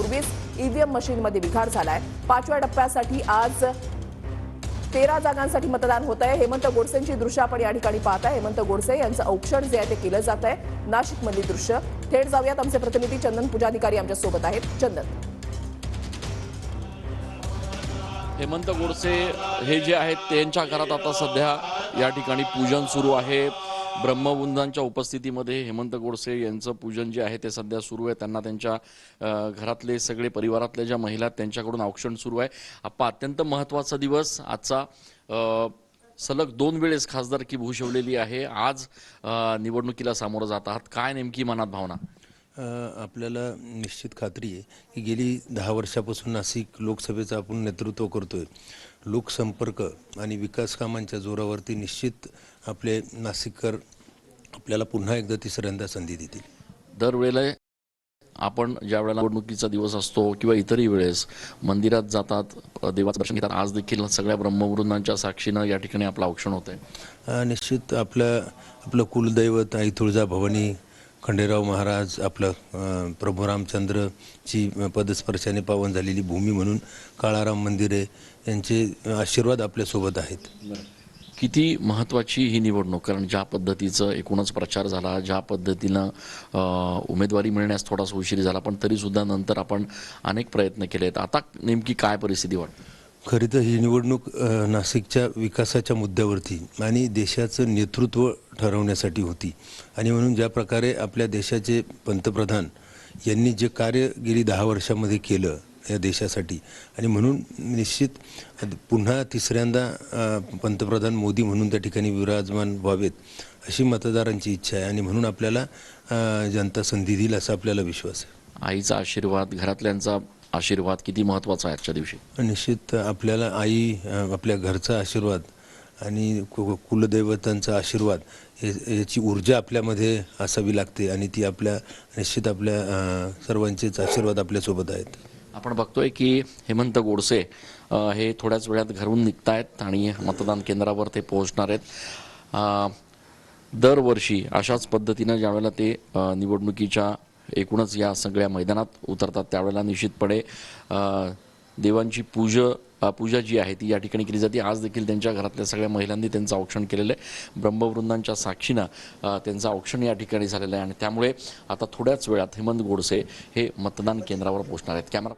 पूर्वीच ईव्हीएम मशीनमध्ये विकार झालाय। 5व्या टप्प्यासाठी आज 13 जागांसाठी मतदान होत आहे। हेमंत गोडसेंची दृश्य आपण या ठिकाणी पाहताय। हेमंत गोडसे यांचं औक्षण जे आहे ते केलं जात आहे। नाशिकमधली दृश्य थेट जाऊयात। आमचे प्रतिनिधी चंदन पूजाधिकारी आमच्या सोबत आहेत। चंदन, हेमंत गोडसे हे जे आहेत त्यांच्या घरात आता सध्या या ठिकाणी पूजन सुरू आहे। ब्रह्मवृंदांच्या उपस्थितीमध्ये हेमंत गोडसे यांचं पूजन जे आहे ते सध्या सुरू आहे। त्यांना त्यांच्या घरातले सगळे परिवारातल्या ज्या महिला त्यांच्याकडून औक्षण सुरू आहे। आप्पा, अत्यंत महत्त्वाचा दिवस आजचा। सलग 2 वेळेस खासदारकी भूषवलेली आहे। आज निवडणुकीला सामोरं जात आहात, काय नेमकी मनात भावना? आपल्याला निश्चित खात्री आहे की गेली 10 वर्षापासून नाशिक लोकसभेचं आपण नेतृत्व करतोय। लोकसंपर्क आणि विकास कामांच्या जोरावरती निश्चित आपले नाशिककर आपल्याला पुन्हा एकदा तिसऱ्यांदा संधी देतील। दरवेळेला आपण ज्या वेळेला निवडणुकीचा दिवस असतो किंवा इतरही वेळेस मंदिरात जातात, देवाचं दर्शन घेतात। आज देखील सगळ्या ब्रह्मवृंदांच्या साक्षीनं या ठिकाणी आपलं औक्षण होत आहे। निश्चित आपलं कुलदैवत आई तुळजाभवानी खंडेराव महाराज, आपलं प्रभू रामचंद्रची पदस्पर्शाने पावन झालेली भूमी म्हणून काळाराम मंदिर आहे, यांचे आशीर्वाद आपल्यासोबत आहेत। किती महत्त्वाची ही निवडणूक, कारण ज्या पद्धतीचं एकूणच प्रचार झाला, ज्या पद्धतीनं उमेदवारी मिळण्यास थोडासा उशीर झाला, पण तरीसुद्धा नंतर आपण अनेक प्रयत्न केले आहेत। आता नेमकी काय परिस्थिती वाटते? खरी तर ही निवडणूक नाशिकच्या विकासाच्या मुद्द्यावरती आणि देशाचं नेतृत्व ठरवण्यासाठी होती। आणि म्हणून ज्या प्रकारे आपल्या देशाचे पंतप्रधान यांनी जे कार्य गेली 10 वर्षामध्ये केलं या देशासाठी, आणि म्हणून निश्चित पुन्हा तिसऱ्यांदा पंतप्रधान मोदी म्हणून त्या ठिकाणी विराजमान व्हावेत अशी मतदारांची इच्छा आहे। आणि म्हणून आपल्याला जनता संधी देईल असा आपल्याला विश्वास आहे। आईचा आशीर्वाद, घरातल्यांचा आशीर्वाद किती महत्त्वाचा आहे आजच्या दिवशी? निश्चित आपल्याला आई, आपल्या घरचा आशीर्वाद आणि कुलदैवतांचा आशीर्वाद याची ऊर्जा आपल्यामध्ये असावी लागते, आणि ती निश्चित आपल्या सर्वांचेच आशीर्वाद आपल्यासोबत आहेत। आपण बघतोय की हेमंत गोडसे हे थोड्याच वेळात घरून निघतायत आणि मतदान केंद्रावर ते पोहोचणार आहेत। दरवर्षी अशाच पद्धतीनं ज्यावेळेला ते निवडणुकीच्या एकूणच या सगळ्या मैदानात उतरतात त्यावेळेला निश्चितपणे देवांची पूजा जी आहे ती या ठिकाणी केली जाते। आज देखील त्यांच्या घरातल्या सगळ्या महिलांनी त्यांचं औक्षण केलेलं आहे। ब्रह्मवृंदांच्या साक्षीनं त्यांचं औक्षण या ठिकाणी झालेलं आहे, आणि त्यामुळे आता थोड्याच वेळात हेमंत गोडसे हे मतदान केंद्रावर पोहोचणार आहेत। कॅमेरा